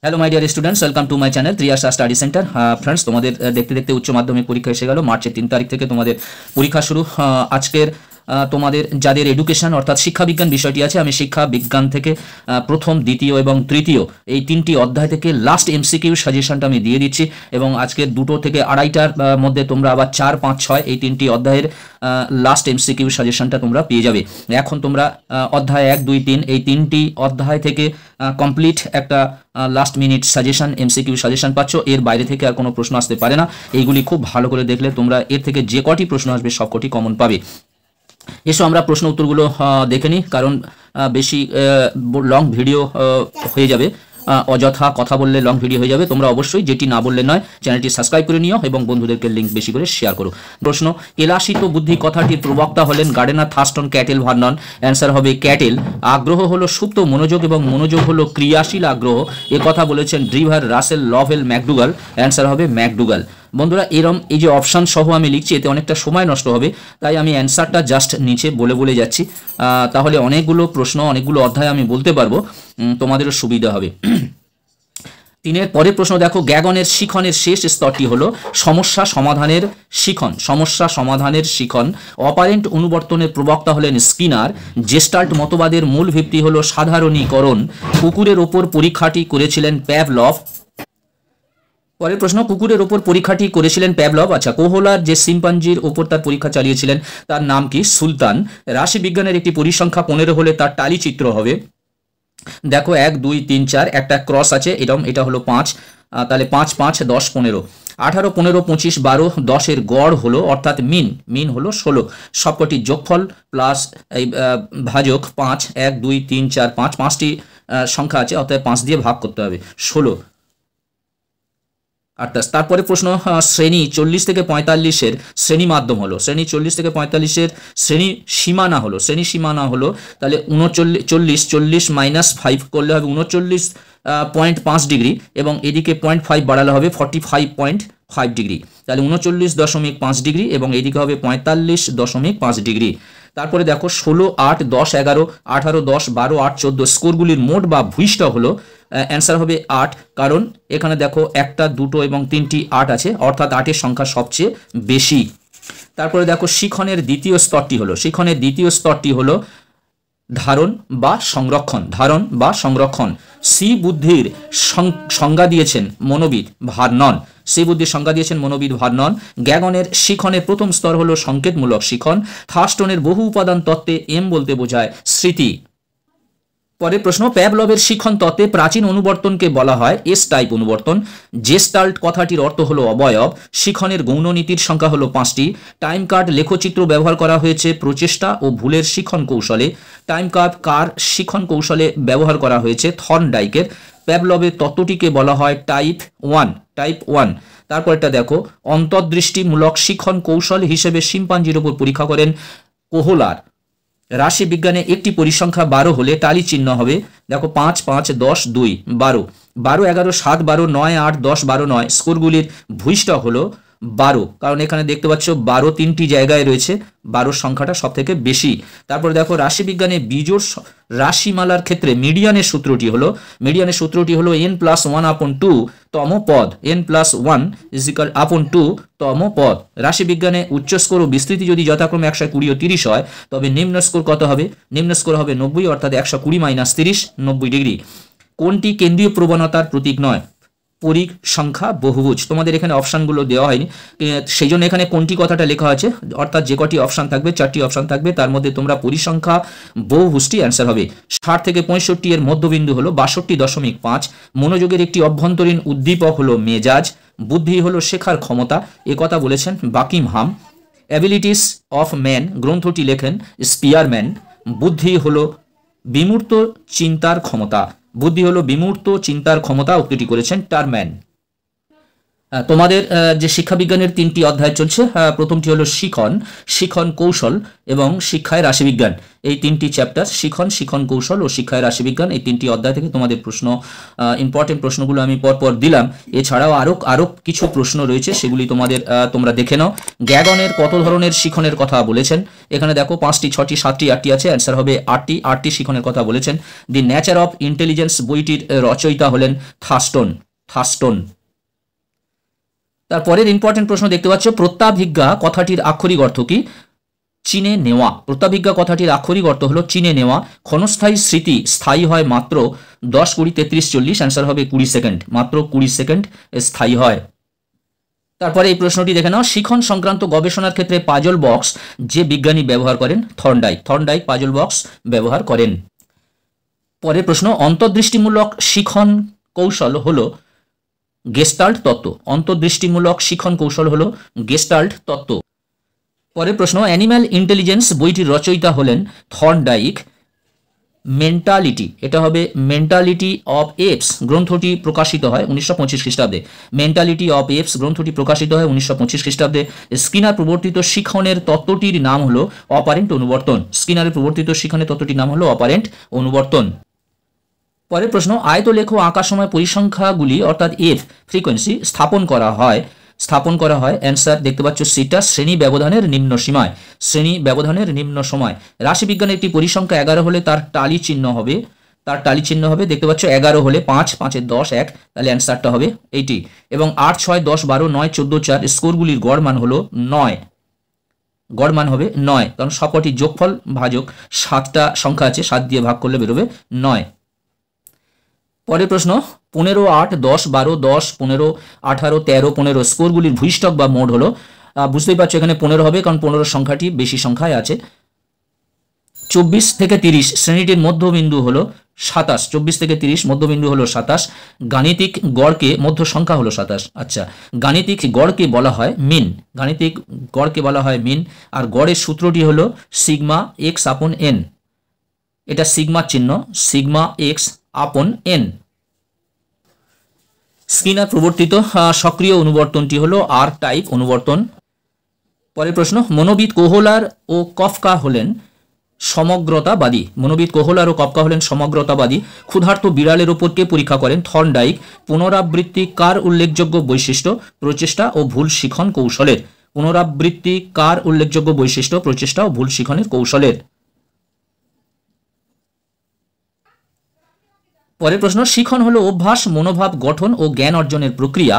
Hello my dear students, welcome to my channel Triyasha study centre. Friends, তোমাদের দেখতে দেখতে উচ্চ মাধ্যমিক পরীক্ষা এসে গেল। মার্চের 3 তারিখ থেকে তোমাদের পরীক্ষা শুরু। আজকের তোমাদের যাদের এডুকেশন অর্থাৎ শিক্ষাবিজ্ঞান বিষয়টি আছে, আমি শিক্ষা বিজ্ঞান থেকে প্রথম, দ্বিতীয় এবং তৃতীয় এই 3টি অধ্যায় থেকে লাস্ট এমসিকিউ সাজেশনটা আমি দিয়ে দিচ্ছি। এবং আজকের 2টো থেকে 2:30টার মধ্যে তোমরা আবার 4, 5, 6 এই 3টি অধ্যায়ের লাস্ট এমসিকিউ সাজেশনটা তোমরা পেয়ে যাবে। এখন তোমরা অধ্যায় 1, 2, 3 এই 3টি অধ্যায় থেকে কমপ্লিট একটা last minute suggestion, MCQ suggestion পাচ্ছ। এর বাইরে থেকে আর কোনো প্রশ্ন আসতে পারে না। এইগুলি খুব ভালো করে দেখলে তোমরা এর থেকে যে কটি প্রশ্ন আসবে সব কটি কমন পাবে। এসো আমরা প্রশ্ন উত্তরগুলো দেখে নিই, কারণ বেশি লং ভিডিও হয়ে যাবে, অযথা কথা বললে লং ভিডিও হয়ে যাবে। তোমরা অবশ্যই যেটি না বললে নয়, চ্যানেলটি সাবস্ক্রাইব করে নিও এবং বন্ধুদেরকে লিঙ্ক বেশি করে শেয়ার করো। প্রশ্ন, কেলাসিত বুদ্ধি কথাটির প্রবক্তা হলেন gardener Thurstone cattle Vernon. Answer হবে ক্যাটেল। আগ্রহ হলো সুপ্ত মনোযোগ এবং মনোযোগ হলো ক্রিয়াশীল আগ্রহ, এ কথা বলেছেন ড্রিভার, রাসেল, লভেল, ম্যাকডুগাল। অ্যান্সার হবে ম্যাকডুগাল। বন্ধুরা, এরম এই যে অপশান সহ আমি লিখছি, এতে অনেকটা সময় নষ্ট হবে, তাই আমি অ্যান্সারটা জাস্ট নিচে বলে যাচ্ছি। তাহলে অনেকগুলো প্রশ্ন, অনেকগুলো অধ্যায় আমি বলতে পারবো, তোমাদেরও সুবিধা হবে। 3-এর পরের প্রশ্ন দেখো, গ্যাগনের শিখনের শেষ স্তরটি হলো সমস্যা সমাধানের শিখন। সমস্যা সমাধানের শিখন। অপারেন্ট অনুবর্তনের প্রবক্তা হলেন স্কিনার। জেস্টাল্ট মতবাদের মূল ভিত্তি হলো সাধারণীকরণ। কুকুরের ওপর পরীক্ষাটি করেছিলেন প্যাভলভ। পরের প্রশ্ন, কুকুরের ওপর পরীক্ষাটি করেছিলেন প্যাভলভ। আচ্ছা, কোহলার যে শিম্পাঞ্জির ওপর তার পরীক্ষা চালিয়েছিলেন তার নাম কি? সুলতান। রাশি বিজ্ঞানের একটি পরিসংখ্যা 15 হলে তার টালি চিত্র হবে। দেখো 1, 2, 3, 4 একটা ক্রস আছে, এটা হলো 5, তাহলে 5, 5, 10, 15, 18, 15, 25, 12, 10 গড় হলো, অর্থাৎ মিন হলো 16। সবকটি যোগফল প্লাস এই ভাজক 5, 1, 2, 3, 4, 5, 5টি সংখ্যা আছে, অর্থাৎ 5 দিয়ে ভাগ করতে হবে, 16। তারপরে প্রশ্ন, শ্রেণী 40 থেকে 45-এর শ্রেণী মাধ্যম হলো। শ্রেণী 40 থেকে 45-এর শ্রেণী সীমানা হলো, তাহলে 39, 40 - 5 করলে হবে 39.5 ডিগ্রি, এবং এদিকে 0.5 বাড়ালে হবে 45.5 ডিগ্রি, তাহলে 39.5 ডিগ্রি, এবং এদিকে হবে 45.5 ডিগ্রি। তারপরে দেখো 16, 8, 10, 11, 18, 10, 12, 8, 14 স্কোরগুলির মোট বা ভূইষ্ঠ হলো। অ্যান্সার হবে 8, কারণ এখানে দেখো 1, 2 এবং 3টি 8 আছে, অর্থাৎ 8-এর সংখ্যা সবচেয়ে বেশি। তারপরে দেখো শিখনের দ্বিতীয় স্তরটি হলো ধারণ বা সংরক্ষণ। সি বুদ্ধির সংজ্ঞা দিয়েছেন মনোবিদ ভার্নন। গ্যাগনের শিখনের প্রথম স্তর হলো সংকেতমূলক শিখন। থার্স্টনের বহু উপাদান তত্ত্বে এম বলতে বোঝায় স্মৃতি। পরের প্রশ্ন, প্যাভলভের শিখন তত্ত্বে প্রাচীন অনুবর্তনকে বলা হয় এস টাইপ অনুবর্তন। জেস্টাল্ট কথাটির অর্থ হলো অবয়ব। শিখনের গৌণ নীতির সংখ্যা হলো 5টি। টাইম কার্ড লেখচিত্র ব্যবহার করা হয়েছে প্রচেষ্টা ও ভুলের শিখন কৌশলে। টাইম কার শিখন কৌশলে ব্যবহার করা হয়েছে থর্নডাইকের। প্যাভলভের তত্ত্বটিকে বলা হয় টাইপ 1। তারপরটা দেখো, অন্তর্দৃষ্টিমূলক শিখন কৌশল হিসেবে শিম্পাঞ্জির উপর পরীক্ষা করেন কোহলার। রাশি বিজ্ঞানে একটি পরিসংখ্যা 12 হলে টালি চিহ্ন হবে। দেখো 5, 5, 10, 2, 12, 12, 11, 7, 12, 9, 8, 10, 12, 9 স্কোরগুলির ভূইষ্ঠ হলো 12, কারণ এখানে দেখতে পাচ্ছ 12 3টি জায়গায় রয়েছে, 12 সংখ্যাটা সব থেকে বেশি। তারপর দেখো রাশি বিজ্ঞানে বিজোড় রাশিমালার ক্ষেত্রে মিডিয়ানের সূত্রটি হলো n+1/2 তম পদ। n+1 = 2 তম পদ। রাশি বিজ্ঞানে উচ্চ স্কোর ও বিস্তৃতি যদি যথাক্রমে 120 ও 30 হয়, তবে নিম্ন স্কোর কত হবে? নিম্ন স্কোর হবে 90, অর্থাৎ 120 - 30, 90 ডিগ্রি। কোনটি কেন্দ্রীয় প্রবণতার প্রতীক নয়? পরিসংখ্যা বহুভুজ। তোমাদের এখানে অপশানগুলো দেওয়া হয়নি, সেই জন্য এখানে কোনটি কথাটা লেখা আছে, অর্থাৎ যে কটি অপশান থাকবে, 4টি অপশান থাকবে, তার মধ্যে তোমরা পরিসংখ্যা বহুভুজটি অ্যান্সার হবে। 60 থেকে 65 এর মধ্যবিন্দু হলো 62.5। মনোযোগের একটি অভ্যন্তরীণ উদ্দীপক হলো মেজাজ। বুদ্ধি হলো শেখার ক্ষমতা, কথা বলেছেন বাকিংহাম। অ্যাবিলিটিস অফ ম্যান গ্রন্থটি লেখেন স্পিয়ারম্যান। বুদ্ধি হলো বিমূর্ত চিন্তার ক্ষমতা, উক্তিটি করেছেন টারম্যান। তোমাদের যে শিক্ষাবিজ্ঞানের 3টি অধ্যায় চলছে, প্রথমটি হলো শিখন, শিখন কৌশল এবং শিক্ষায় রাশিবিজ্ঞান। এই 3টি চ্যাপ্টার শিখন, শিখন কৌশল ও শিক্ষায় রাশিবিজ্ঞান, এই 3টি অধ্যায় থেকে তোমাদের প্রশ্ন, ইম্পর্টেন্ট প্রশ্নগুলো আমি পরপর দিলাম। এছাড়াও আরও কিছু প্রশ্ন রয়েছে, সেগুলি তোমরা দেখে নাও। গ্যাগনের কত ধরনের শিখনের কথা বলেছেন? এখানে দেখো 5টি, 6টি, 7টি, 8টি আছে, অ্যান্সার হবে 8টি শিখনের কথা বলেছেন। দি নেচার অফ ইন্টেলিজেন্স বইটির রচয়িতা হলেন থার্স্টন। তারপরের ইম্পর্টেন্ট প্রশ্ন দেখতে পাচ্ছ, প্রত্যাভিজ্ঞা কথাটির আক্ষরিক অর্থ কি? চিনে নেওয়া। প্রত্যাভিজ্ঞা কথাটির আক্ষরিক অর্থ হলো চিনে নেওয়া। ক্ষণস্থায়ী স্মৃতি স্থায়ী হয় মাত্র 10, 20, 33, 40, অ্যান্সার হবে 20 সেকেন্ড, মাত্র 20 সেকেন্ড স্থায়ী হয়। তারপরে এই প্রশ্নটি দেখে নাও, শিখন সংক্রান্ত গবেষণার ক্ষেত্রে পাজল বক্স যে বিজ্ঞানী ব্যবহার করেন? থর্নডাইক পাজল বক্স ব্যবহার করেন। পরের প্রশ্ন, অন্তর্দৃষ্টিমূলক শিখন কৌশল হলো গেস্টাল্ট তত্ত্ব। অন্তর্দৃষ্টিমূলক শিখন কৌশল হলো গেস্টাল্ট তত্ত্ব। পরের প্রশ্ন, অ্যানিম্যাল ইন্টেলিজেন্স বইটির রচয়িতা হলেন থর্নডাইক। মেন্টালিটি, এটা হবে মেন্টালিটি অফ এপস গ্রন্থটি প্রকাশিত হয় 1925 খ্রিস্টাব্দে। মেন্টালিটি অফ এপস গ্রন্থটি প্রকাশিত হয় 1925 খ্রিস্টাব্দে। স্কিনার প্রবর্তিত শিখনের তত্ত্বটির নাম হলো অপারেন্ট অনুবর্তন। স্কিনারের প্রবর্তিত শিখনের তত্ত্বটির নাম হলো অপারেন্ট অনুবর্তন। পরের প্রশ্ন, আয়তলেখ আঁকার সময় পরিসংখ্যাগুলি অর্থাৎ এফ ফ্রিকোয়েন্সি স্থাপন করা হয়। অ্যান্সার দেখতে পাচ্ছ সেটা শ্রেণী ব্যবধানের নিম্ন সীমায়। শ্রেণী ব্যবধানের নিম্ন সময়। রাশিবিজ্ঞানের একটি পরিসংখ্যা 11 হলে তার টালি চিহ্ন হবে দেখতে পাচ্ছ 11 হলে 5, 5 এর 10, 1, তাহলে অ্যান্সারটা হবে এইটি। এবং 8, 6, 10, 12, 9, 14, 4 স্কোরগুলির গড় মান হলো 9। গড় মান হবে 9, কারণ সবকটি যোগফল ভাজক 7টা সংখ্যা আছে, 7 দিয়ে ভাগ করলে বেরোবে 9। পরের প্রশ্ন, 15, 8, 10, 12, 10, 15, 18, 13, 15 স্কোরগুলির ভূইষ্ঠক বা মোড হলো, বুঝতেই পারছো এখানে 15 হবে, কারণ 15 সংখ্যাটি বেশি সংখ্যায় আছে। 24 থেকে 30 শ্রেণীটির মধ্যবিন্দু হলো 27। 24 থেকে 30 মধ্যবিন্দু হলো 27। গাণিতিক গড়কে মধ্য সংখ্যা হলো 27। আচ্ছা, গাণিতিক গড়কে বলা হয় মিন। আর গড়ের সূত্রটি হলো সিগমা এক্স আপন এন। এটা সিগমার চিহ্ন, sigma x upon N. Skinner প্রবর্তিত সক্রিয় অনুবর্তনটি হলো আর টাইপ অনুবর্তন। পরের প্রশ্ন, মনোবিদ কোহলার ও কফকা হলেন সমগ্রতাবাদী। ক্ষুধার্ত বিড়ালের ওপর কে পরীক্ষা করেন? থর্নডাইক। পুনরাবৃত্তি কার উল্লেখযোগ্য বৈশিষ্ট্য? প্রচেষ্টা ও ভুল শিখন কৌশলের। পুনরাবৃত্তি কার উল্লেখযোগ্য বৈশিষ্ট্য? প্রচেষ্টা ও ভুল শিখনের কৌশলের। পরের প্রশ্ন, শিখন হলো অভ্যাস, মনোভাব গঠন ও জ্ঞান অর্জনের প্রক্রিয়া।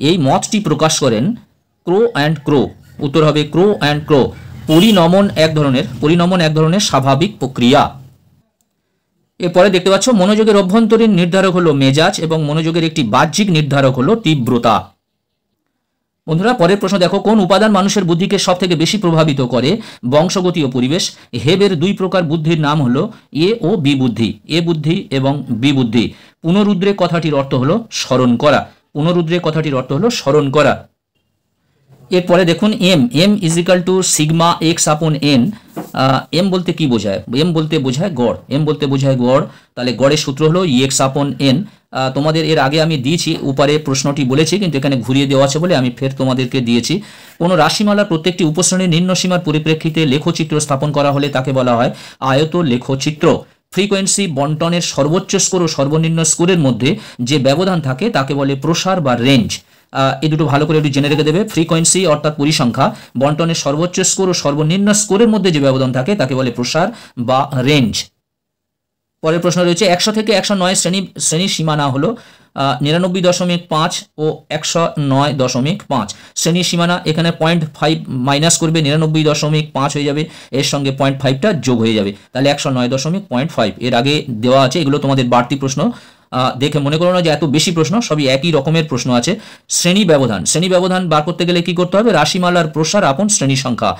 এই মতটি প্রকাশ করেন ক্রো অ্যান্ড ক্রো। উত্তর হবে ক্রো অ্যান্ড ক্রো। পরিণমন এক ধরনের স্বাভাবিক প্রক্রিয়া। এরপরে দেখতে পাচ্ছ, মনোযোগের অভ্যন্তরীণ নির্ধারক হলো মেজাজ এবং মনোযোগের একটি বাহ্যিক নির্ধারক হলো তীব্রতা। বন্ধুরা, পরের প্রশ্ন দেখো, কোন উপাদান মানুষের বুদ্ধিকে সব থেকে বেশি প্রভাবিত করে? বংশগতি ও পরিবেশ। হেবের 2 প্রকার বুদ্ধির নাম হলো এ ও বি বুদ্ধি। এ বুদ্ধি এবং বি বুদ্ধি। পুনরুদ্রেক কথাটির অর্থ হলো স্মরণ করা। এরপরে দেখুন, M is equal to sigma x upon N. M বলতে কি বোঝায়? এম বলতে বোঝায় গড়। তাহলে গড়ের সূত্র হলো এক্স আপন এন। তোমাদের এর আগে আমি দিয়েছি, উপরে প্রশ্নটি বলেছি, কিন্তু এখানে ঘুরিয়ে দেওয়া আছে বলে আমি ফের তোমাদেরকে দিয়েছি। কোনো রাশিমালার প্রত্যেকটি উপশ্রেণীর নিম্ন সীমার পরিপ্রেক্ষিতে লেখচিত্র স্থাপন করা হলে তাকে বলা হয় আয়ত লেখচিত্র। ফ্রিকোয়েন্সি বন্টনের সর্বোচ্চ স্কোর ও সর্বনিম্ন স্কোরের মধ্যে যে ব্যবধান থাকে তাকে বলে প্রসার বা রেঞ্জ। এই দুটো ভালো করে একটু জেনে রেখে দেবে। ফ্রিকোয়েন্সি অর্থাৎ পরিসংখ্যা বন্টনের সর্বোচ্চ স্কোর ও সর্বনিম্ন স্কোরের মধ্যে যে ব্যবধান থাকে তাকে বলে প্রসার বা রেঞ্জ। পরের প্রশ্ন রয়েছে, 100 থেকে 109 শ্রেণীর সীমানা হলো 99.5 ও 109.5। শ্রেণীর সীমানা এখানে 0.5 মাইনাস করবে, 99.5 হয়ে যাবে, এর সঙ্গে 0.5টা যোগ হয়ে যাবে, তাহলে 109.5। এর আগে দেওয়া আছে, এগুলো তোমাদের বাড়তি প্রশ্ন, দেখে মনে করো না যে এত বেশি প্রশ্ন, সবই একই রকমের প্রশ্ন আছে। শ্রেণী ব্যবধান বার করতে গেলে কি করতে হবে? রাশিমালার প্রসার আপন শ্রেণী সংখ্যা।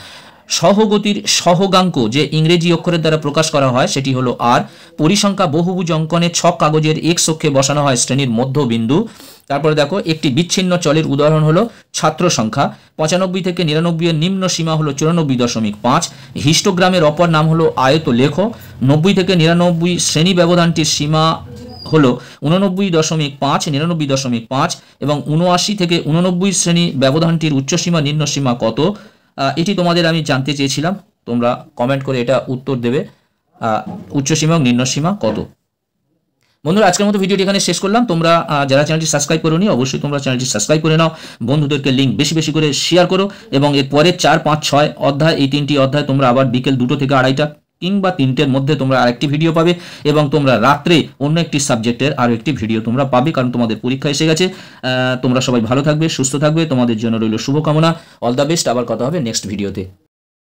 সহগতির সহগাঙ্ক যে ইংরেজি অক্ষরের দ্বারা প্রকাশ করা হয় সেটি হলো আর। পরিসংখ্যা বহুভুজ অঙ্কনে ছক কাগজের এক্স অক্ষে বসানো হয় শ্রেণীর মধ্যবিন্দু। তারপরে দেখো, একটি বিচ্ছিন্ন চলের উদাহরণ হলো ছাত্র সংখ্যা। 95 থেকে 99 এর নিম্ন সীমা হলো 94.5। হিস্টোগ্রামের অপর নাম হলো আয়ত লেখ। 90 থেকে 99 শ্রেণী ব্যবধানটির সীমা হলো 89.5, 99.5 এবং 79 থেকে 89 শ্রেণী ব্যবধানটির উচ্চসীমা নিম্নসীমা কত, এটি তোমাদের আমি জানতে চেয়েছিলাম। তোমরা কমেন্ট করে এটা উত্তর দেবে, উচ্চসীমা এবং নিম্নসীমা কত। বন্ধুরা, আজকের মতো ভিডিওটি এখানে শেষ করলাম। তোমরা যারা চ্যানেলটি সাবস্ক্রাইব করোনি অবশ্যই তোমরা চ্যানেলটি সাবস্ক্রাইব করে নাও, বন্ধুদেরকে লিঙ্ক বেশি বেশি করে শেয়ার করো এবং এর পরের 4, 5, 6 অধ্যায়, এই 3টি অধ্যায় তোমরা আবার বিকেল 2টো থেকে 2:30টা কিংবা 3টের মধ্যে তোমরা আরেকটি ভিডিও পাবে এবং তোমরা রাত্রে অন্য একটি সাবজেক্টের আরও একটি ভিডিও তোমরা পাবে, কারণ তোমাদের পরীক্ষা এসে গেছে। তোমরা সবাই ভালো থাকবে, সুস্থ থাকবে, তোমাদের জন্য রইল শুভকামনা। All the best. আবার কথা হবে নেক্সট ভিডিওতে।